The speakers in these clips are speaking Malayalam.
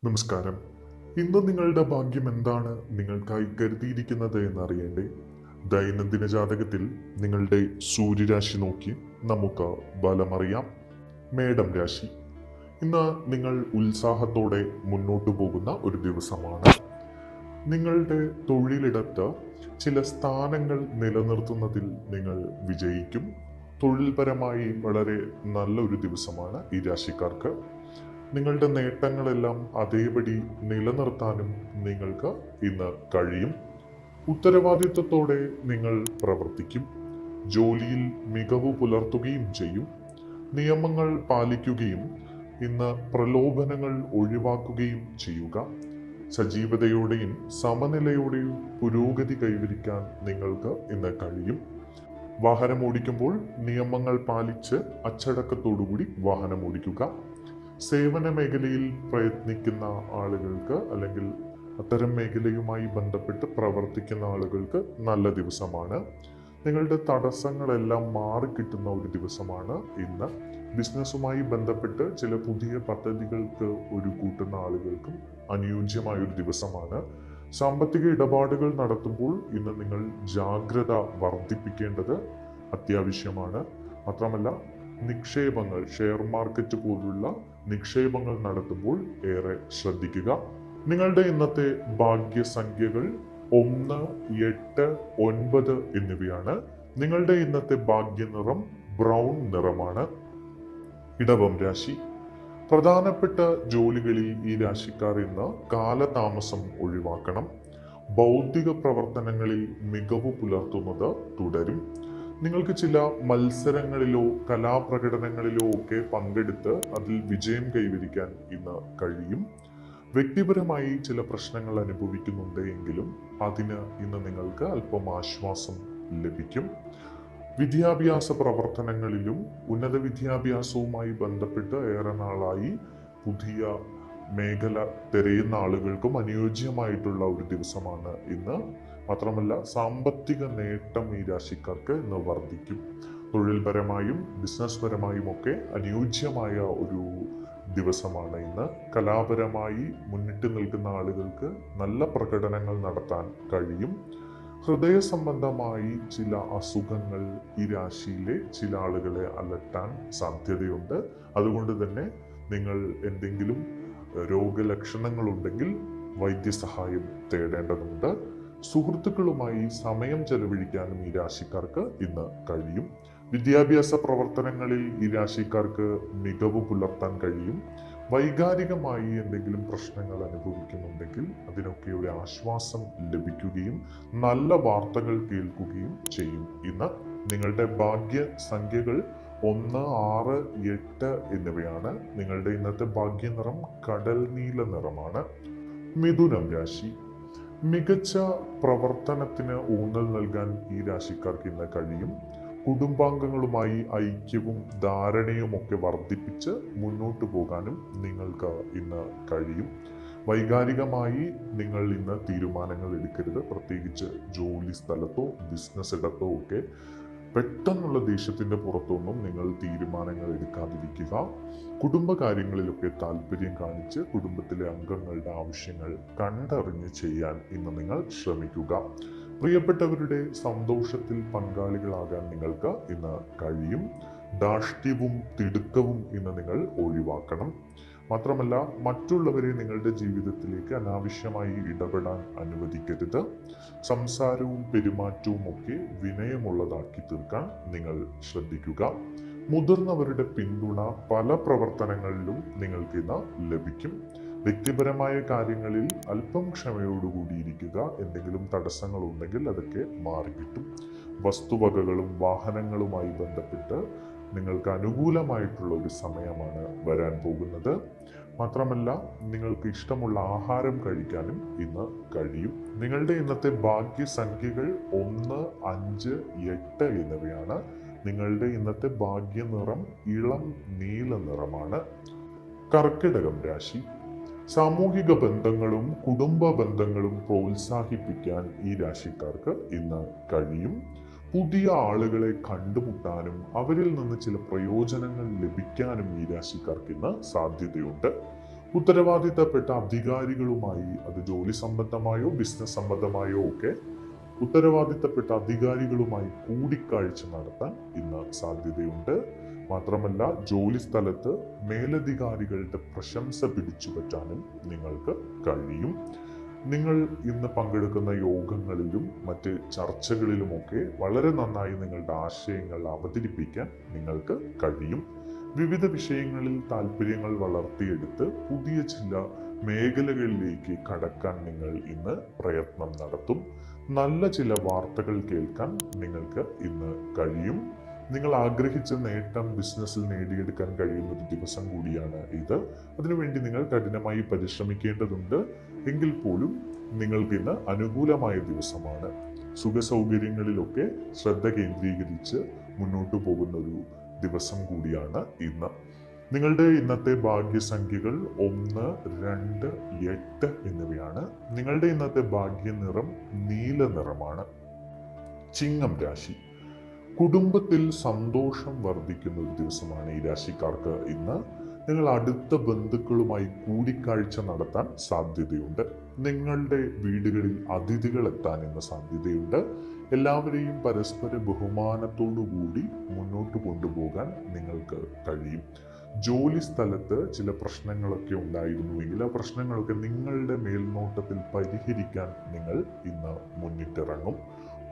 നമസ്കാരം. ഇന്ന് നിങ്ങളുടെ ഭാഗ്യം എന്താണ് നിങ്ങൾക്കായി കരുതിയിരിക്കുന്നത് എന്നറിയണ്ടേ? ദൈനംദിന ജാതകത്തിൽ നിങ്ങളുടെ സൂര്യരാശി നോക്കി നമുക്ക് ബലമറിയാം. മേടം രാശി. ഇന്ന് നിങ്ങൾ ഉത്സാഹത്തോടെ മുന്നോട്ടു പോകുന്ന ഒരു ദിവസമാണ്. നിങ്ങളുടെ തൊഴിലിടത്ത് ചില സ്ഥാനങ്ങൾ നിലനിർത്തുന്നതിൽ നിങ്ങൾ വിജയിക്കും. തൊഴിൽപരമായി വളരെ നല്ലൊരു ദിവസമാണ് ഈ രാശിക്കാർക്ക്. നിങ്ങളുടെ നേട്ടങ്ങളെല്ലാം അതേപടി നിലനിർത്താനും നിങ്ങൾക്ക് ഇന്ന് കഴിയും. ഉത്തരവാദിത്വത്തോടെ നിങ്ങൾ പ്രവർത്തിക്കും. ജോലിയിൽ മികവ് പുലർത്തുകയും ചെയ്യും. നിയമങ്ങൾ പാലിക്കുകയും ഇന്ന് പ്രലോഭനങ്ങൾ ഒഴിവാക്കുകയും ചെയ്യുക. സജീവതയോടെയും സമനിലയോടെയും പുരോഗതി കൈവരിക്കാൻ നിങ്ങൾക്ക് ഇന്ന് കഴിയും. വാഹനം ഓടിക്കുമ്പോൾ നിയമങ്ങൾ പാലിച്ച് അച്ചടക്കത്തോടുകൂടി വാഹനം ഓടിക്കുക. സേവന മേഖലയിൽ പ്രയത്നിക്കുന്ന ആളുകൾക്ക് അല്ലെങ്കിൽ അത്തരം മേഖലയുമായി ബന്ധപ്പെട്ട് പ്രവർത്തിക്കുന്ന ആളുകൾക്ക് നല്ല ദിവസമാണ്. നിങ്ങളുടെ തടസ്സങ്ങളെല്ലാം മാറിക്കിട്ടുന്ന ഒരു ദിവസമാണ് ഇന്ന്. ബിസിനസ്സുമായി ബന്ധപ്പെട്ട് ചില പുതിയ പദ്ധതികൾക്ക് ഒരു കൂട്ടുന്ന ആളുകൾക്കും അനുയോജ്യമായ ഒരു ദിവസമാണ്. സാമ്പത്തിക ഇടപാടുകൾ നടത്തുമ്പോൾ ഇന്ന് നിങ്ങൾ ജാഗ്രത വർദ്ധിപ്പിക്കേണ്ടത് അത്യാവശ്യമാണ്. മാത്രമല്ല, നിക്ഷേപങ്ങൾ, ഷെയർ മാർക്കറ്റ് പോലുള്ള നിക്ഷേപങ്ങൾ നടത്തുമ്പോൾ ഏറെ ശ്രദ്ധിക്കുക. നിങ്ങളുടെ ഇന്നത്തെ ഭാഗ്യസംഖ്യകൾ 1, 8, 9 എന്നിവയാണ്. നിങ്ങളുടെ ഇന്നത്തെ ഭാഗ്യനിറം ബ്രൗൺ നിറമാണ്. ഇടവം രാശി. പ്രധാനപ്പെട്ട ജോലികളിൽ ഈ രാശിക്കാർ ഇന്ന് കാലതാമസം ഒഴിവാക്കണം. ബൗദ്ധിക പ്രവർത്തനങ്ങളിൽ മികവ് പുലർത്തുന്നത് തുടരും. നിങ്ങൾക്ക് ചില മത്സരങ്ങളിലോ കലാപ്രകടനങ്ങളിലോ ഒക്കെ പങ്കെടുത്ത് അതിൽ വിജയം കൈവരിക്കാൻ ഇന്ന് കഴിയും. വ്യക്തിപരമായി ചില പ്രശ്നങ്ങൾ അനുഭവിക്കുന്നുണ്ട് എങ്കിലും അതിന് ഇന്ന് നിങ്ങൾക്ക് അല്പം ആശ്വാസം ലഭിക്കും. വിദ്യാഭ്യാസ പ്രവർത്തനങ്ങളിലും ഉന്നത വിദ്യാഭ്യാസവുമായി ബന്ധപ്പെട്ട് ഏറെ നാളായി പുതിയ മേഖല തിരയുന്ന ആളുകൾക്കും അനുയോജ്യമായിട്ടുള്ള ഒരു ദിവസമാണ് ഇന്ന്. മാത്രമല്ല, സാമ്പത്തിക നേട്ടം ഈ രാശിക്കാർക്ക് ഇന്ന് വർദ്ധിക്കും. തൊഴിൽപരമായും ബിസിനസ് പരമായും ഒക്കെ അനുയോജ്യമായ ഒരു ദിവസമാണ് ഇന്ന്. കലാപരമായി മുന്നിട്ട് നിൽക്കുന്ന ആളുകൾക്ക് നല്ല പ്രകടനങ്ങൾ നടത്താൻ കഴിയും. ഹൃദയ സംബന്ധമായി ചില അസുഖങ്ങൾ ഈ രാശിയിലെ ചില ആളുകളെ അലട്ടാൻ സാധ്യതയുണ്ട്. അതുകൊണ്ട് തന്നെ നിങ്ങൾ എന്തെങ്കിലും രോഗലക്ഷണങ്ങളുണ്ടെങ്കിൽ വൈദ്യസഹായം തേടേണ്ടതുണ്ട്. സുഹൃത്തുക്കളുമായി സമയം ചെലവഴിക്കാനും ഈ രാശിക്കാർക്ക് ഇന്ന് കഴിയും. വിദ്യാഭ്യാസ പ്രവർത്തനങ്ങളിൽ ഈ രാശിക്കാർക്ക് മികവ് പുലർത്താൻ കഴിയും. വൈകാരികമായി എന്തെങ്കിലും പ്രശ്നങ്ങൾ അനുഭവിക്കുന്നുണ്ടെങ്കിൽ അതിനൊക്കെ ഒരു ആശ്വാസം ലഭിക്കുകയും നല്ല വാർത്തകൾ കേൾക്കുകയും ചെയ്യും. ഇന്ന് നിങ്ങളുടെ ഭാഗ്യ സംഖ്യകൾ 1, 6, 8 എന്നിവയാണ്. നിങ്ങളുടെ ഇന്നത്തെ ഭാഗ്യനിറം കടൽ നീല നിറമാണ്. മിഥുനം രാശി. മികച്ച പ്രവർത്തനത്തിന് ഊന്നൽ നൽകാൻ ഈ രാശിക്കാർക്ക് ഇന്ന് കഴിയും. കുടുംബാംഗങ്ങളുമായി ഐക്യവും ധാരണയും ഒക്കെ വർദ്ധിപ്പിച്ച് മുന്നോട്ട് പോകാനും നിങ്ങൾക്ക് ഇന്ന് കഴിയും. വൈകാരികമായി നിങ്ങൾ ഇന്ന് തീരുമാനങ്ങൾ എടുക്കരുത്. പ്രത്യേകിച്ച് ജോലി സ്ഥലത്തോ ബിസിനസ് ഇടത്തോ ഒക്കെ പെട്ടെന്നുള്ള ദേഷ്യത്തിന്റെ പുറത്തൊന്നും നിങ്ങൾ തീരുമാനങ്ങൾ എടുക്കാതിരിക്കുക. കുടുംബകാര്യങ്ങളിലൊക്കെ താല്പര്യം കാണിച്ച് കുടുംബത്തിലെ അംഗങ്ങളുടെ ആവശ്യങ്ങൾ കണ്ടറിഞ്ഞ് ചെയ്യാൻ ഇന്ന് നിങ്ങൾ ശ്രമിക്കുക. പ്രിയപ്പെട്ടവരുടെ സന്തോഷത്തിൽ പങ്കാളികളാകാൻ നിങ്ങൾക്ക് ഇന്ന് കഴിയും. ധാർഷ്ട്യവും തിടുക്കവും ഇന്ന് നിങ്ങൾ ഒഴിവാക്കണം. മാത്രമല്ല, മറ്റുള്ളവരെ നിങ്ങളുടെ ജീവിതത്തിലേക്ക് അനാവശ്യമായി ഇടപെടാൻ അനുവദിക്കരുത്. സംസാരവും പെരുമാറ്റവും ഒക്കെ വിനയമുള്ളതാക്കി തീർക്കാൻ നിങ്ങൾ ശ്രദ്ധിക്കുക. മുതിർന്നവരുടെ പിന്തുണ പല പ്രവർത്തനങ്ങളിലും നിങ്ങൾക്ക് ഇന്ന് ലഭിക്കും. വ്യക്തിപരമായ കാര്യങ്ങളിൽ അല്പം ക്ഷമയോടുകൂടിയിരിക്കുക. എന്തെങ്കിലും തടസ്സങ്ങൾ ഉണ്ടെങ്കിൽ അതൊക്കെ മാറിക്കിട്ടും. വസ്തുവകകളും വാഹനങ്ങളുമായി ബന്ധപ്പെട്ട് നിങ്ങൾക്ക് അനുകൂലമായിട്ടുള്ള ഒരു സമയമാണ് വരാൻ പോകുന്നത്. മാത്രമല്ല, നിങ്ങൾക്ക് ഇഷ്ടമുള്ള ആഹാരം കഴിക്കാനും ഇന്ന് കഴിയും. നിങ്ങളുടെ ഇന്നത്തെ ഭാഗ്യസംഖ്യകൾ 1, 5, 8 എന്നിവയാണ്. നിങ്ങളുടെ ഇന്നത്തെ ഭാഗ്യനിറം ഇളം നീല നിറമാണ്. കർക്കിടകം രാശി. സാമൂഹിക ബന്ധങ്ങളും കുടുംബ ബന്ധങ്ങളും പ്രോത്സാഹിപ്പിക്കാൻ ഈ രാശിക്കാർക്ക് ഇന്ന് കഴിയും. പുതിയ ആളുകളെ കണ്ടുമുട്ടാനും അവരിൽ നിന്ന് ചില പ്രയോജനങ്ങൾ ലഭിക്കാനും ഈ രാശിക്കാർക്ക് ഇന്ന് സാധ്യതയുണ്ട്. ഉത്തരവാദിത്തപ്പെട്ട അധികാരികളുമായി, അത് ജോലി സംബന്ധമായോ ബിസിനസ് സംബന്ധമായോ ഒക്കെ ഉത്തരവാദിത്തപ്പെട്ട അധികാരികളുമായി കൂടിക്കാഴ്ച നടത്താൻ ഇന്ന് സാധ്യതയുണ്ട്. മാത്രമല്ല, ജോലി സ്ഥലത്ത് മേലധികാരികളുടെ പ്രശംസ പിടിച്ചു പറ്റാനും നിങ്ങൾക്ക് കഴിയും. നിങ്ങൾ ഇന്ന് പങ്കെടുക്കുന്ന യോഗങ്ങളിലും മറ്റ് ചർച്ചകളിലുമൊക്കെ വളരെ നന്നായി നിങ്ങളുടെ ആശയങ്ങൾ അവതരിപ്പിക്കാൻ നിങ്ങൾക്ക് കഴിയും. വിവിധ വിഷയങ്ങളിൽ താല്പര്യങ്ങൾ വളർത്തിയെടുത്ത് പുതിയ ചില മേഖലകളിലേക്ക് കടക്കാൻ നിങ്ങൾ ഇന്ന് പ്രയത്നം നടത്തും. നല്ല ചില വാർത്തകൾ കേൾക്കാൻ നിങ്ങൾക്ക് ഇന്ന് കഴിയും. നിങ്ങൾ ആഗ്രഹിച്ച നേട്ടം ബിസിനസ്സിൽ നേടിയെടുക്കാൻ കഴിയുന്ന ഒരു ദിവസം കൂടിയാണ് ഇത്. അതിനുവേണ്ടി നിങ്ങൾ കഠിനമായി പരിശ്രമിക്കേണ്ടതുണ്ട്. എങ്കിൽ പോലും നിങ്ങൾക്ക് ഇന്ന് അനുകൂലമായ ദിവസമാണ്. സുഖസൗകര്യങ്ങളിലൊക്കെ ശ്രദ്ധ കേന്ദ്രീകരിച്ച് മുന്നോട്ടു പോകുന്ന ഒരു ദിവസം കൂടിയാണ് ഇന്ന്. നിങ്ങളുടെ ഇന്നത്തെ ഭാഗ്യസംഖ്യകൾ 1, 2, 8 എന്നിവയാണ്. നിങ്ങളുടെ ഇന്നത്തെ ഭാഗ്യ നിറം നീല നിറമാണ്. ചിങ്ങം രാശി. കുടുംബത്തിൽ സന്തോഷം വർദ്ധിക്കുന്ന ഒരു ദിവസമാണ് ഈ രാശിക്കാർക്ക് ഇന്ന്. നിങ്ങൾ അടുത്ത ബന്ധുക്കളുമായി കൂടിക്കാഴ്ച നടത്താൻ സാധ്യതയുണ്ട്. നിങ്ങളുടെ വീടുകളിൽ അതിഥികൾ എത്താൻ ഇന്ന് സാധ്യതയുണ്ട്. എല്ലാവരെയും പരസ്പര ബഹുമാനത്തോടുകൂടി മുന്നോട്ട് കൊണ്ടുപോകാൻ നിങ്ങൾക്ക് കഴിയും. ജോലി സ്ഥലത്ത് ചില പ്രശ്നങ്ങളൊക്കെ ഉണ്ടായിരുന്നുവെങ്കിൽ ആ പ്രശ്നങ്ങളൊക്കെ നിങ്ങളുടെ മേൽനോട്ടത്തിൽ പരിഹരിക്കാൻ നിങ്ങൾ ഇന്ന് മുന്നിട്ടിറങ്ങും.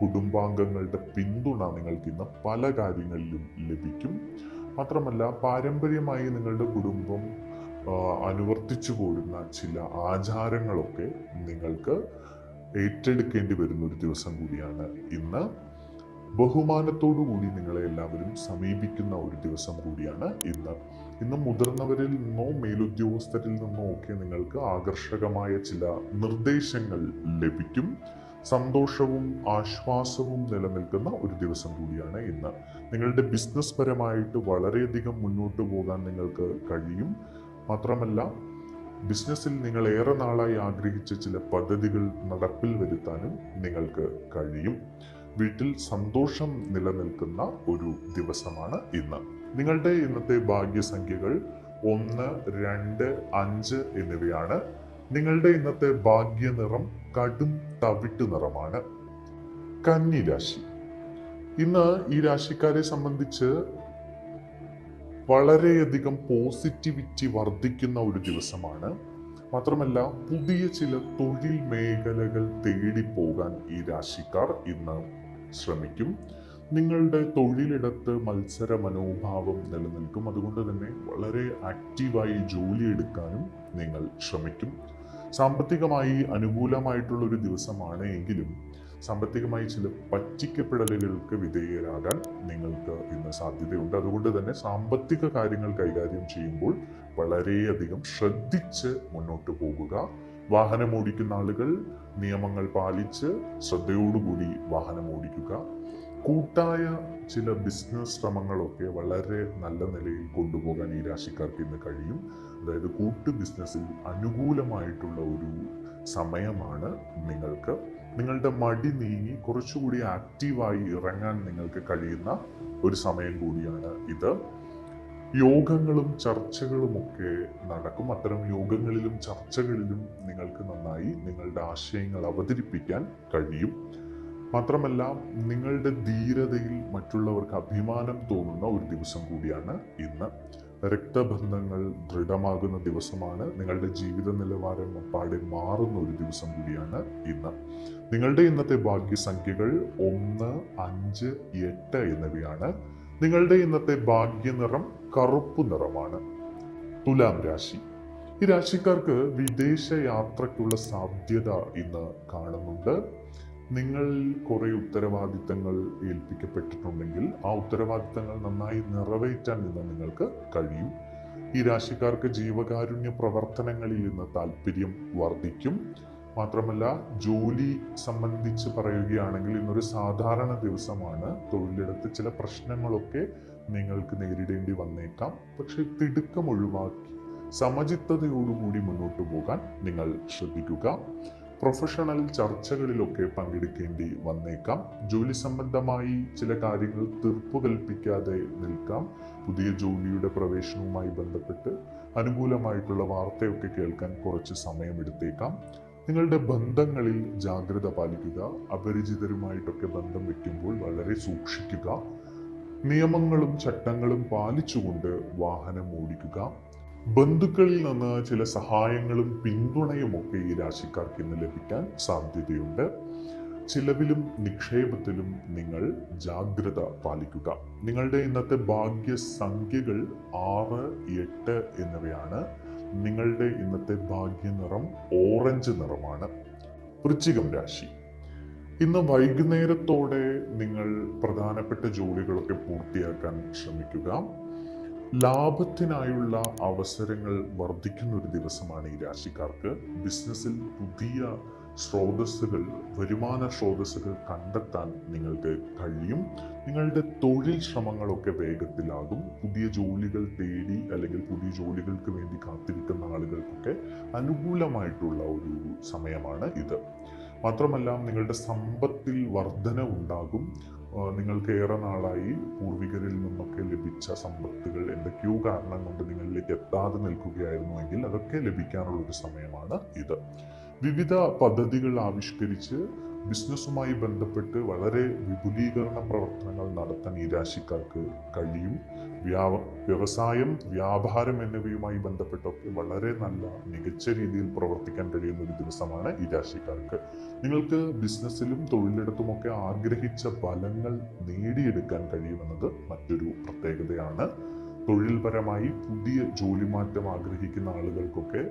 കുടുംബാംഗങ്ങളുടെ പിന്തുണ നിങ്ങൾക്ക് ഇന്ന് പല കാര്യങ്ങളിലും ലഭിക്കും. മാത്രമല്ല, പാരമ്പര്യമായി നിങ്ങളുടെ കുടുംബം അനുവർത്തിച്ചു പോരുന്ന ചില ആചാരങ്ങളൊക്കെ നിങ്ങൾക്ക് ഏറ്റെടുക്കേണ്ടി വരുന്ന ഒരു ദിവസം കൂടിയാണ് ഇന്ന്. ബഹുമാനത്തോടുകൂടി നിങ്ങളെ എല്ലാവരും സമീപിക്കുന്ന ഒരു ദിവസം കൂടിയാണ് ഇന്ന് മുതിർന്നവരിൽ നിന്നോ മേലുദ്യോഗസ്ഥരിൽ നിന്നോ ഒക്കെ നിങ്ങൾക്ക് ആകർഷകമായ ചില നിർദ്ദേശങ്ങൾ ലഭിക്കും. സന്തോഷവും ആശ്വാസവും നിലനിൽക്കുന്ന ഒരു ദിവസം കൂടിയാണ് ഇന്ന്. നിങ്ങളുടെ ബിസിനസ് പരമായിട്ട് വളരെയധികം മുന്നോട്ട് പോകാൻ നിങ്ങൾക്ക് കഴിയും. മാത്രമല്ല, ബിസിനസ്സിൽ നിങ്ങൾ ഏറെ നാളായി ആഗ്രഹിച്ച ചില പദ്ധതികൾ നടപ്പിൽ വരുത്താനും നിങ്ങൾക്ക് കഴിയും. വീട്ടിൽ സന്തോഷം നിലനിൽക്കുന്ന ഒരു ദിവസമാണ് ഇന്ന്. നിങ്ങളുടെ ഇന്നത്തെ ഭാഗ്യസംഖ്യകൾ 1, 2, 5 എന്നിവയാണ്. നിങ്ങളുടെ ഇന്നത്തെ ഭാഗ്യ നിറം കടും തവിട്ട് നിറമാണ്. കന്നി രാശി. ഇന്ന് ഈ രാശിക്കാരെ സംബന്ധിച്ച് വളരെയധികം പോസിറ്റിവിറ്റി വർദ്ധിക്കുന്ന ഒരു ദിവസമാണ്. മാത്രമല്ല, പുതിയ ചില തൊഴിൽ മേഖലകൾ തേടിപ്പോകാൻ ഈ രാശിക്കാർ ഇന്ന് ശ്രമിക്കും. നിങ്ങളുടെ തൊഴിലിടത്ത് മത്സര മനോഭാവം നിലനിൽക്കും. അതുകൊണ്ട് തന്നെ വളരെ ആക്റ്റീവായി ജോലിയെടുക്കാനും നിങ്ങൾ ശ്രമിക്കും. സാമ്പത്തികമായി അനുകൂലമായിട്ടുള്ള ഒരു ദിവസമാണ് എങ്കിലും സാമ്പത്തികമായി ചില പറ്റിക്കപ്പെടലുകൾക്ക് വിധേയരാകാൻ നിങ്ങൾക്ക് ഇന്ന് സാധ്യതയുണ്ട്. അതുകൊണ്ട് തന്നെ സാമ്പത്തിക കാര്യങ്ങൾ കൈകാര്യം ചെയ്യുമ്പോൾ വളരെയധികം ശ്രദ്ധിച്ച് മുന്നോട്ട് പോകുക. വാഹനം ഓടിക്കുന്ന ആളുകൾ നിയമങ്ങൾ പാലിച്ച് ശ്രദ്ധയോടുകൂടി വാഹനം ഓടിക്കുക. കൂട്ടായ ചില ബിസിനസ് ശ്രമങ്ങളൊക്കെ വളരെ നല്ല നിലയിൽ കൊണ്ടുപോകാൻ ഈ രാശിക്കാർക്ക് ഇന്ന് കഴിയും. അതായത് കൂട്ട് ബിസിനസ്സിൽ അനുകൂലമായിട്ടുള്ള ഒരു സമയമാണ് നിങ്ങൾക്ക്. നിങ്ങളുടെ മടി നീങ്ങി കുറച്ചുകൂടി ആക്റ്റീവായി ഇറങ്ങാൻ നിങ്ങൾക്ക് കഴിയുന്ന ഒരു സമയം കൂടിയാണ് ഇത്. യോഗങ്ങളും ചർച്ചകളുമൊക്കെ നടക്കും. അത്തരം യോഗങ്ങളിലും ചർച്ചകളിലും നിങ്ങൾക്ക് നന്നായി നിങ്ങളുടെ ആശയങ്ങൾ അവതരിപ്പിക്കാൻ കഴിയും. മാത്രമല്ല, നിങ്ങളുടെ ധീരതയിൽ മറ്റുള്ളവർക്ക് അഭിമാനം തോന്നുന്ന ഒരു ദിവസം കൂടിയാണ് ഇന്ന്. രക്തബന്ധങ്ങൾ ദൃഢമാകുന്ന ദിവസമാണ്. നിങ്ങളുടെ ജീവിത നിലവാരം അപ്പാടെ മാറുന്ന ഒരു ദിവസം കൂടിയാണ് ഇന്ന്. നിങ്ങളുടെ ഇന്നത്തെ ഭാഗ്യസംഖ്യകൾ 1, 5, 8 എന്നിവയാണ്. നിങ്ങളുടെ ഇന്നത്തെ ഭാഗ്യ നിറം കറുപ്പ് നിറമാണ്. തുലാം രാശി. ഈ രാശിക്കാർക്ക് വിദേശ യാത്രയ്ക്കുള്ള സാധ്യത ഇന്ന് കാണുന്നുണ്ട്. നിങ്ങൾ കുറെ ഉത്തരവാദിത്തങ്ങൾ ഏൽപ്പിക്കപ്പെട്ടിട്ടുണ്ടെങ്കിൽ ആ ഉത്തരവാദിത്തങ്ങൾ നന്നായി നിറവേറ്റാൻ ഇന്ന് നിങ്ങൾക്ക് കഴിയും. ഈ രാശിക്കാർക്ക് ജീവകാരുണ്യ പ്രവർത്തനങ്ങളിൽ ഇന്ന് താല്പര്യം വർദ്ധിക്കും. മാത്രമല്ല, ജോലി സംബന്ധിച്ച് പറയുകയാണെങ്കിൽ ഇന്നൊരു സാധാരണ ദിവസമാണ്. തൊഴിലിടത്ത് ചില പ്രശ്നങ്ങളൊക്കെ നിങ്ങൾക്ക് നേരിടേണ്ടി വന്നേക്കാം. പക്ഷെ തിടുക്കം ഒഴിവാക്കി സമചിത്തതയോടുകൂടി മുന്നോട്ട് പോകാൻ നിങ്ങൾ ശ്രദ്ധിക്കുക. പ്രൊഫഷണൽ ചർച്ചകളിലൊക്കെ പങ്കെടുക്കേണ്ടി വന്നേക്കാം. ജോലി സംബന്ധമായി ചില കാര്യങ്ങൾ തീർപ്പു കൽപ്പിക്കാതെ നിൽക്കാം. പുതിയ ജോലിയുടെ പ്രവേശനവുമായി ബന്ധപ്പെട്ട് അനുകൂലമായിട്ടുള്ള വാർത്തയൊക്കെ കേൾക്കാൻ കുറച്ച് സമയമെടുത്തേക്കാം. നിങ്ങളുടെ ബന്ധങ്ങളിൽ ജാഗ്രത പാലിക്കുക. അപരിചിതരുമായിട്ടൊക്കെ ബന്ധം വയ്ക്കുമ്പോൾ വളരെ സൂക്ഷിക്കുക. നിയമങ്ങളും ചട്ടങ്ങളും പാലിച്ചുകൊണ്ട് വാഹനം ഓടിക്കുക. ബന്ധുക്കളിൽ നിന്ന് ചില സഹായങ്ങളും പിന്തുണയുമൊക്കെ ഈ രാശിക്കാർക്ക് ഇന്ന് ലഭിക്കാൻ സാധ്യതയുണ്ട്. ചിലവിലും നിക്ഷേപത്തിലും നിങ്ങൾ ജാഗ്രത പാലിക്കുക. നിങ്ങളുടെ ഇന്നത്തെ ഭാഗ്യസംഖ്യകൾ 6, 8 എന്നിവയാണ്. നിങ്ങളുടെ ഇന്നത്തെ ഭാഗ്യനിറം ഓറഞ്ച് നിറമാണ്. വൃശ്ചികം രാശി. ഇന്ന് വൈകുന്നേരത്തോടെ നിങ്ങൾ പ്രധാനപ്പെട്ട ജോലികളൊക്കെ പൂർത്തിയാക്കാൻ ശ്രമിക്കുക. ലാഭത്തിനായുള്ള അവസരങ്ങൾ വർദ്ധിക്കുന്ന ഒരു ദിവസമാണ് ഈ രാശിക്കാർക്ക്. ബിസിനസ്സിൽ പുതിയ സ്രോതസ്സുകൾ, വരുമാന സ്രോതസ്സുകൾ കണ്ടെത്താൻ നിങ്ങൾക്ക് കഴിയും. നിങ്ങളുടെ തൊഴിൽ ശ്രമങ്ങളൊക്കെ വേഗത്തിലാകും. പുതിയ ജോലികൾ തേടി അല്ലെങ്കിൽ പുതിയ ജോലികൾക്ക് വേണ്ടി കാത്തിരിക്കുന്ന ആളുകൾക്കൊക്കെ അനുകൂലമായിട്ടുള്ള ഒരു സമയമാണ് ഇത്. മാത്രമല്ല, നിങ്ങളുടെ സമ്പത്തിൽ വർധന ഉണ്ടാകും. നിങ്ങൾക്ക് ഏറെ നാളായി പൂർവികരിൽ നിന്നൊക്കെ ലഭിച്ച സമ്പത്തുകൾ എന്തൊക്കെയോ കാരണം കൊണ്ട് നിങ്ങളിലേക്ക് എത്താതെ നിൽക്കുകയായിരുന്നുവെങ്കിൽ അതൊക്കെ ലഭിക്കാനുള്ള ഒരു സമയമാണ് ഇത്. വിവിധ പദ്ധതികൾ ആവിഷ്കരിച്ച് ബിസിനസ്സുമായി ബന്ധപ്പെട്ട് വളരെ വിപുലീകരണ പ്രവർത്തനങ്ങൾ നടത്താൻ ഈ രാശിക്കാർക്ക് കഴിയും. വ്യവസായം, വ്യാപാരം എന്നിവയുമായി ബന്ധപ്പെട്ടൊക്കെ വളരെ നല്ല മികച്ച രീതിയിൽ പ്രവർത്തിക്കാൻ കഴിയുന്ന ഒരു ദിവസമാണ് ഈ രാശിക്കാർക്ക്. നിങ്ങൾക്ക് ബിസിനസ്സിലും തൊഴിലിടത്തുമൊക്കെ ആഗ്രഹിച്ച ഫലങ്ങൾ നേടിയെടുക്കാൻ കഴിയുമെന്നത് മറ്റൊരു പ്രത്യേകതയാണ്. തൊഴിൽപരമായി പുതിയ ജോലി മാറ്റം ആഗ്രഹിക്കുന്ന ആളുകൾക്കൊക്കെ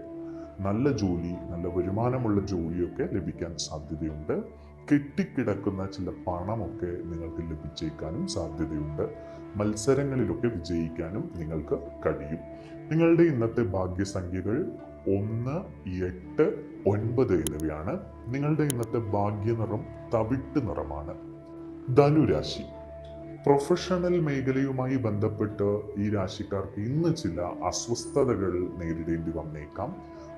നല്ല ജോലി, നല്ല വരുമാനമുള്ള ജോലിയൊക്കെ ലഭിക്കാൻ സാധ്യതയുണ്ട്. കെട്ടിക്കിടക്കുന്ന ചില പണമൊക്കെ നിങ്ങൾക്ക് ലഭിച്ചേക്കാനും സാധ്യതയുണ്ട്. മത്സരങ്ങളിലൊക്കെ വിജയിക്കാനും നിങ്ങൾക്ക് കഴിയും. നിങ്ങളുടെ ഇന്നത്തെ ഭാഗ്യസംഖ്യകൾ 1, 8, 9 എന്നിവയാണ്. നിങ്ങളുടെ ഇന്നത്തെ ഭാഗ്യനിറം തവിട്ട് നിറമാണ്. ധനുരാശി. പ്രൊഫഷണൽ മേഖലയുമായി ബന്ധപ്പെട്ട് ഈ രാശിക്കാർക്ക് ഇന്ന് ചില അസ്വസ്ഥതകൾ നേരിടേണ്ടി വന്നേക്കാം.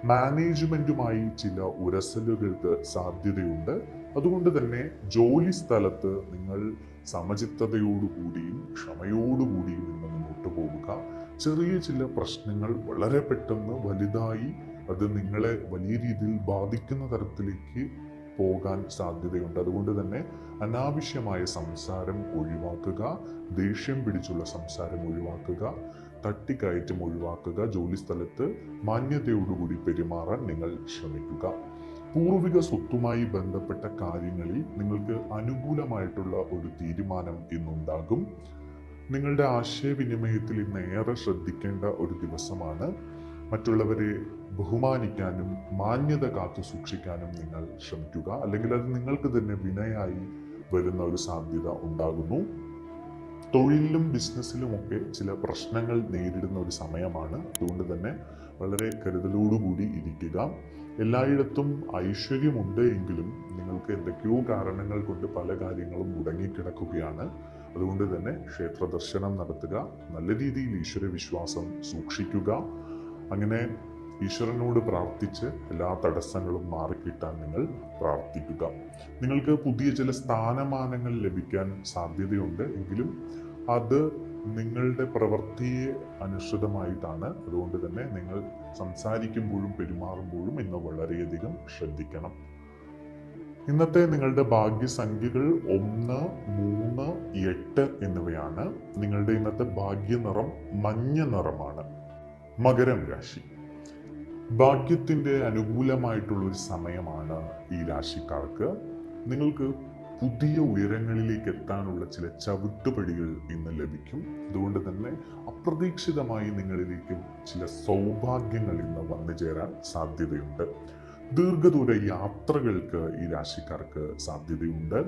മാനേജ്മെന്റുമായി ചില ഉരസലുകൾക്ക് സാധ്യതയുണ്ട്. അതുകൊണ്ട് തന്നെ ജോലി സ്ഥലത്ത് നിങ്ങൾ സമചിത്തതയോടുകൂടിയും ക്ഷമയോടുകൂടിയും ഇന്ന് മുന്നോട്ട് പോവുക. ചെറിയ ചില പ്രശ്നങ്ങൾ വളരെ പെട്ടെന്ന് വലുതായി അത് നിങ്ങളെ വലിയ രീതിയിൽ ബാധിക്കുന്ന തരത്തിലേക്ക് പോകാൻ സാധ്യതയുണ്ട്. അതുകൊണ്ട് തന്നെ അനാവശ്യമായ സംസാരം ഒഴിവാക്കുക. ദേഷ്യം പിടിച്ചുള്ള സംസാരം ഒഴിവാക്കുക. തട്ടിക്കയറ്റം ഒഴിവാക്കുക. ജോലി സ്ഥലത്ത് മാന്യതയോടുകൂടി പെരുമാറാൻ നിങ്ങൾ ശ്രമിക്കുക. പൂർവിക സ്വത്തുമായി ബന്ധപ്പെട്ട കാര്യങ്ങളിൽ നിങ്ങൾക്ക് അനുകൂലമായിട്ടുള്ള ഒരു തീരുമാനം ഇന്നുണ്ടാകും. നിങ്ങളുടെ ആശയവിനിമയത്തിൽ ഇന്ന് ഏറെ ശ്രദ്ധിക്കേണ്ട ഒരു ദിവസമാണ്. മറ്റുള്ളവരെ ബഹുമാനിക്കാനും മാന്യത കാത്തു സൂക്ഷിക്കാനും നിങ്ങൾ ശ്രമിക്കുക. അല്ലെങ്കിൽ അത് നിങ്ങൾക്ക് തന്നെ വിനയായി വരുന്ന ഒരു സാധ്യത ഉണ്ടാകുന്നു. തൊഴിലിലും ബിസിനസ്സിലുമൊക്കെ ചില പ്രശ്നങ്ങൾ നേരിടുന്ന ഒരു സമയമാണ്. അതുകൊണ്ട് തന്നെ വളരെ കരുതലോടുകൂടി ഇരിക്കുക. എല്ലായിടത്തും ഐശ്വര്യമുണ്ട് എങ്കിലും നിങ്ങൾക്ക് എന്തൊക്കെയോ കാരണങ്ങൾ കൊണ്ട് പല കാര്യങ്ങളും മുടങ്ങിക്കിടക്കുകയാണ്. അതുകൊണ്ട് തന്നെ ക്ഷേത്ര ദർശനം നടത്തുക. നല്ല രീതിയിൽ ഈശ്വര വിശ്വാസം സൂക്ഷിക്കുക. അങ്ങനെ ഈശ്വരനോട് പ്രാർത്ഥിച്ച് എല്ലാ തടസ്സങ്ങളും മാറിക്കിട്ടാൻ നിങ്ങൾ പ്രാർത്ഥിക്കുക. നിങ്ങൾക്ക് പുതിയ ചില സ്ഥാനമാനങ്ങൾ ലഭിക്കാൻ സാധ്യതയുണ്ട്. എങ്കിലും അത് നിങ്ങളുടെ പ്രവൃത്തിയെ അനുസൃതമായിട്ടാണ്. അതുകൊണ്ട് തന്നെ നിങ്ങൾ സംസാരിക്കുമ്പോഴും പെരുമാറുമ്പോഴും ഇന്ന് വളരെയധികം ശ്രദ്ധിക്കണം. ഇന്നത്തെ നിങ്ങളുടെ ഭാഗ്യസംഖ്യകൾ 1, 3, 8 എന്നിവയാണ്. നിങ്ങളുടെ ഇന്നത്തെ ഭാഗ്യനിറം മഞ്ഞ നിറമാണ്. മകരം രാശി. ഭാഗ്യത്തിൻ്റെ അനുകൂലമായിട്ടുള്ള ഒരു സമയമാണ് ഈ രാശിക്കാർക്ക്. നിങ്ങൾക്ക് പുതിയ ഉയരങ്ങളിലേക്ക് എത്താനുള്ള ചില ചവിട്ടുപടികൾ ഇന്ന് ലഭിക്കും. അതുകൊണ്ട് തന്നെ അപ്രതീക്ഷിതമായി നിങ്ങളിലേക്ക് ചില സൗഭാഗ്യങ്ങൾ ഇന്ന് വന്നു ചേരാൻ സാധ്യതയുണ്ട്. ദീർഘദൂര യാത്രകൾക്ക് ഈ രാശിക്കാർക്ക് സാധ്യതയുണ്ട്.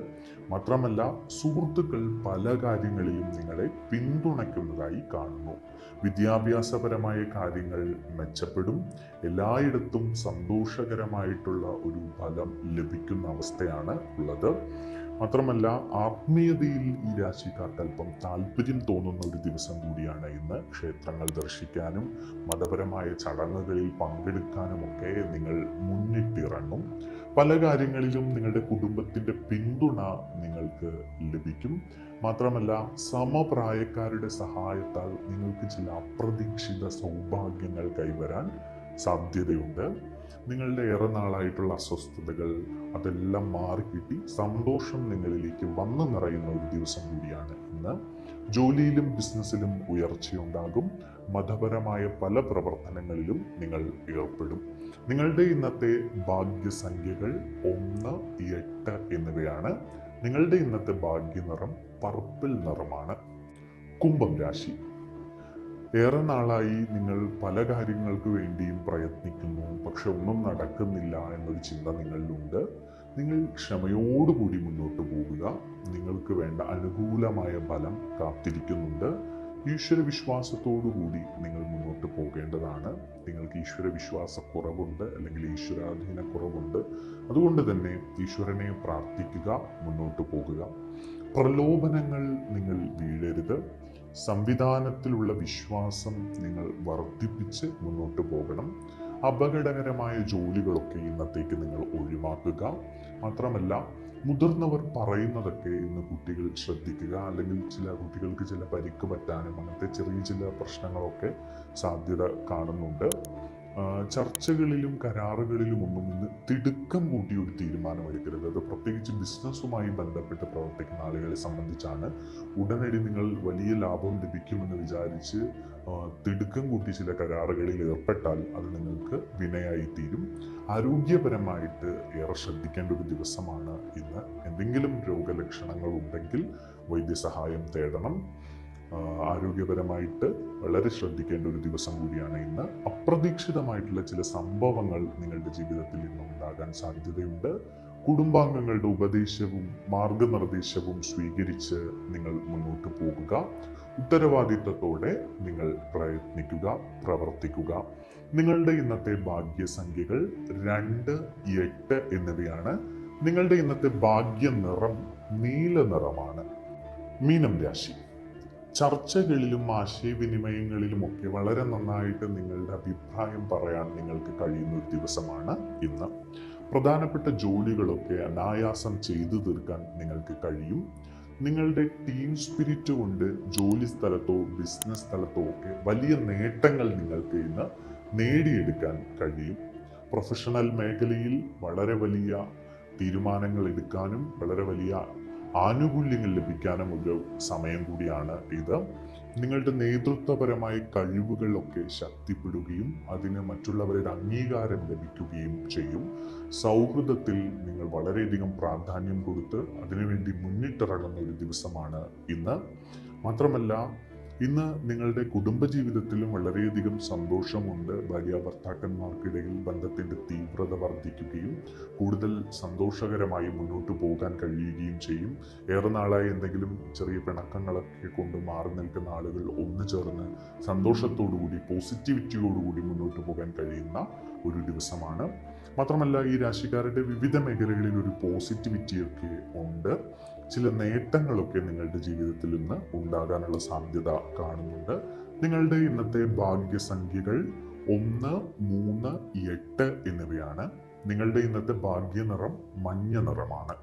മാത്രമല്ല, സുഹൃത്തുക്കൾ പല കാര്യങ്ങളിലും നിങ്ങളെ പിന്തുണയ്ക്കുന്നതായി കാണുന്നു. വിദ്യാഭ്യാസപരമായ കാര്യങ്ങൾ മെച്ചപ്പെടും. എല്ലായിടത്തും സന്തോഷകരമായിട്ടുള്ള ഒരു ഫലം ലഭിക്കുന്ന അവസ്ഥയാണ് ഉള്ളത്. മാത്രമല്ല ആത്മീയതയിൽ ഈ രാശിക്കാർക്ക് അല്പം താല്പര്യം തോന്നുന്ന ഒരു ദിവസം കൂടിയാണ് ഇന്ന്. ക്ഷേത്രങ്ങൾ ദർശിക്കാനും മതപരമായ ചടങ്ങുകളിൽ പങ്കെടുക്കാനുമൊക്കെ നിങ്ങൾ മുന്നിട്ടിറങ്ങും. പല കാര്യങ്ങളിലും നിങ്ങളുടെ കുടുംബത്തിൻ്റെ പിന്തുണ നിങ്ങൾക്ക് ലഭിക്കും. മാത്രമല്ല സമപ്രായക്കാരുടെ സഹായത്താൽ നിങ്ങൾക്ക് ചില അപ്രതീക്ഷിത സൗഭാഗ്യങ്ങൾ കൈവരാൻ സാധ്യതയുണ്ട്. നിങ്ങളുടെ ഏറെ നാളായിട്ടുള്ള അസ്വസ്ഥതകൾ അതെല്ലാം മാറിക്കിട്ടി സന്തോഷം നിങ്ങളിലേക്ക് വന്നു നിറയുന്ന ഒരു ദിവസം കൂടിയാണ് ഇന്ന്. ജോലിയിലും ബിസിനസ്സിലും ഉയർച്ചയുണ്ടാകും. മതപരമായ പല പ്രവർത്തനങ്ങളിലും നിങ്ങൾ ഏർപ്പെടും. നിങ്ങളുടെ ഇന്നത്തെ ഭാഗ്യസംഖ്യകൾ 1, 8 എന്നിവയാണ്. നിങ്ങളുടെ ഇന്നത്തെ ഭാഗ്യനിറം പർപ്പിൾ നിറമാണ്. കുംഭം രാശി. ഏറെ നാളായി നിങ്ങൾ പല കാര്യങ്ങൾക്ക് വേണ്ടിയും പ്രയത്നിക്കുന്നു, പക്ഷെ ഒന്നും നടക്കുന്നില്ല എന്നൊരു ചിന്ത നിങ്ങളിലുണ്ട്. നിങ്ങൾ ക്ഷമയോടുകൂടി മുന്നോട്ട് പോകുക. നിങ്ങൾക്ക് വേണ്ട അനുകൂലമായ ഫലം കാത്തിരിക്കുന്നുണ്ട്. ഈശ്വരവിശ്വാസത്തോടുകൂടി നിങ്ങൾ മുന്നോട്ട് പോകേണ്ടതാണ്. നിങ്ങൾക്ക് ഈശ്വരവിശ്വാസക്കുറവുണ്ട്, അല്ലെങ്കിൽ ഈശ്വരാധീനക്കുറവുണ്ട്. അതുകൊണ്ട് തന്നെ ഈശ്വരനെ പ്രാർത്ഥിക്കുക, മുന്നോട്ട് പോകുക. പ്രലോഭനങ്ങൾ നിങ്ങൾ വീഴരുത്. സംവിധാനത്തിലുള്ള വിശ്വാസം നിങ്ങൾ വർദ്ധിപ്പിച്ച് മുന്നോട്ട് പോകണം. അപകടകരമായ ജോലികളൊക്കെ ഇന്നത്തേക്ക് നിങ്ങൾ ഒഴിവാക്കുക. മാത്രമല്ല മുതിർന്നവർ പറയുന്നതൊക്കെ ഇന്ന് കുട്ടികൾ ശ്രദ്ധിക്കുക. അല്ലെങ്കിൽ ചില കുട്ടികൾക്ക് ചില പരിക്ക് പറ്റാനും അങ്ങനത്തെ ചെറിയ ചില പ്രശ്നങ്ങളൊക്കെ സാധ്യത കാണുന്നുണ്ട്. ചർച്ചകളിലും കരാറുകളിലും ഒന്നും ഇന്ന് തിടുക്കം കൂട്ടി ഒരു തീരുമാനമെടുക്കരുത്. അത് പ്രത്യേകിച്ച് ബിസിനസ്സുമായി ബന്ധപ്പെട്ട് പ്രവർത്തിക്കുന്ന ആളുകളെ സംബന്ധിച്ചാണ്. ഉടനടി നിങ്ങൾ വലിയ ലാഭം ലഭിക്കുമെന്ന് വിചാരിച്ച് തിടുക്കം കൂട്ടി ചില കരാറുകളിൽ ഏർപ്പെട്ടാൽ അത് നിങ്ങൾക്ക് വിനയായി തീരും. ആരോഗ്യപരമായിട്ട് ഏറെ ശ്രദ്ധിക്കേണ്ട ഒരു ദിവസമാണ് ഇന്ന്. എന്തെങ്കിലും രോഗലക്ഷണങ്ങൾ ഉണ്ടെങ്കിൽ വൈദ്യസഹായം തേടണം. ആരോഗ്യപരമായിട്ട് വളരെ ശ്രദ്ധിക്കേണ്ട ഒരു ദിവസം കൂടിയാണ് ഇന്ന്. അപ്രതീക്ഷിതമായിട്ടുള്ള ചില സംഭവങ്ങൾ നിങ്ങളുടെ ജീവിതത്തിൽ ഇന്ന് ഉണ്ടാകാൻ സാധ്യതയുണ്ട്. കുടുംബാംഗങ്ങളുടെ ഉപദേശവും മാർഗനിർദ്ദേശവും സ്വീകരിച്ച് നിങ്ങൾ മുന്നോട്ട് പോകുക. ഉത്തരവാദിത്വത്തോടെ നിങ്ങൾ പ്രയത്നിക്കുക, പ്രവർത്തിക്കുക. നിങ്ങളുടെ ഇന്നത്തെ ഭാഗ്യസംഖ്യകൾ 2, 8 എന്നിവയാണ്. നിങ്ങളുടെ ഇന്നത്തെ ഭാഗ്യ നിറം നീല നിറമാണ്. മീനം രാശി. ചർച്ചകളിലും ആശയവിനിമയങ്ങളിലുമൊക്കെ വളരെ നന്നായിട്ട് നിങ്ങളുടെ അഭിപ്രായം പറയാൻ നിങ്ങൾക്ക് കഴിയുന്ന ഒരു ദിവസമാണ് ഇന്ന്. പ്രധാനപ്പെട്ട ജോലികളൊക്കെ അനായാസം ചെയ്തു തീർക്കാൻ നിങ്ങൾക്ക് കഴിയും. നിങ്ങളുടെ ടീം സ്പിരിറ്റ് കൊണ്ട് ജോലി സ്ഥലത്തോ ബിസിനസ് സ്ഥലത്തോ ഒക്കെ വലിയ നേട്ടങ്ങൾ നിങ്ങൾക്ക് ഇന്ന് നേടിയെടുക്കാൻ കഴിയും. പ്രൊഫഷണൽ മേഖലയിൽ വളരെ വലിയ തീരുമാനങ്ങൾ എടുക്കാനും വളരെ വലിയ ആനുകൂല്യങ്ങൾ ലഭിക്കാനും ഒരു സമയം കൂടിയാണ് ഇത്. നിങ്ങളുടെ നേതൃത്വപരമായ കഴിവുകളൊക്കെ ശക്തിപ്പെടുകയും അതിന് മറ്റുള്ളവരുടെ അംഗീകാരം ലഭിക്കുകയും ചെയ്യും. സൗഹൃദത്തിൽ നിങ്ങൾ വളരെയധികം പ്രാധാന്യം കൊടുത്ത് അതിനുവേണ്ടി മുന്നിട്ടിറങ്ങുന്ന ഒരു ദിവസമാണ് ഇന്ന്. മാത്രമല്ല ഇന്ന് നിങ്ങളുടെ കുടുംബജീവിതത്തിലും വളരെയധികം സന്തോഷമുണ്ട്. ഭാര്യ ഭർത്താക്കന്മാർക്കിടയിൽ ബന്ധത്തിൻ്റെ തീവ്രത വർദ്ധിക്കുകയും കൂടുതൽ സന്തോഷകരമായി മുന്നോട്ട് പോകാൻ കഴിയുകയും ചെയ്യും. ഏറെ നാളായി എന്തെങ്കിലും ചെറിയ പിണക്കങ്ങളൊക്കെ കൊണ്ട് മാറി നിൽക്കുന്ന ആളുകൾ ഒന്നു ചേർന്ന് സന്തോഷത്തോടുകൂടി പോസിറ്റിവിറ്റിയോടുകൂടി മുന്നോട്ട് പോകാൻ കഴിയുന്ന ഒരു ദിവസമാണ്. മാത്രമല്ല ഈ രാശിക്കാരുടെ വിവിധ മേഖലകളിൽ ഒരു പോസിറ്റിവിറ്റിയൊക്കെ ഉണ്ട്. ചില നേട്ടങ്ങളൊക്കെ നിങ്ങളുടെ ജീവിതത്തിൽ നിന്ന് ഉണ്ടാകാനുള്ള സാധ്യത കാണുന്നുണ്ട്. നിങ്ങളുടെ ഇന്നത്തെ ഭാഗ്യസംഖ്യകൾ 1, 3, 8 എന്നിവയാണ്. നിങ്ങളുടെ ഇന്നത്തെ ഭാഗ്യനിറം മഞ്ഞ നിറമാണ്.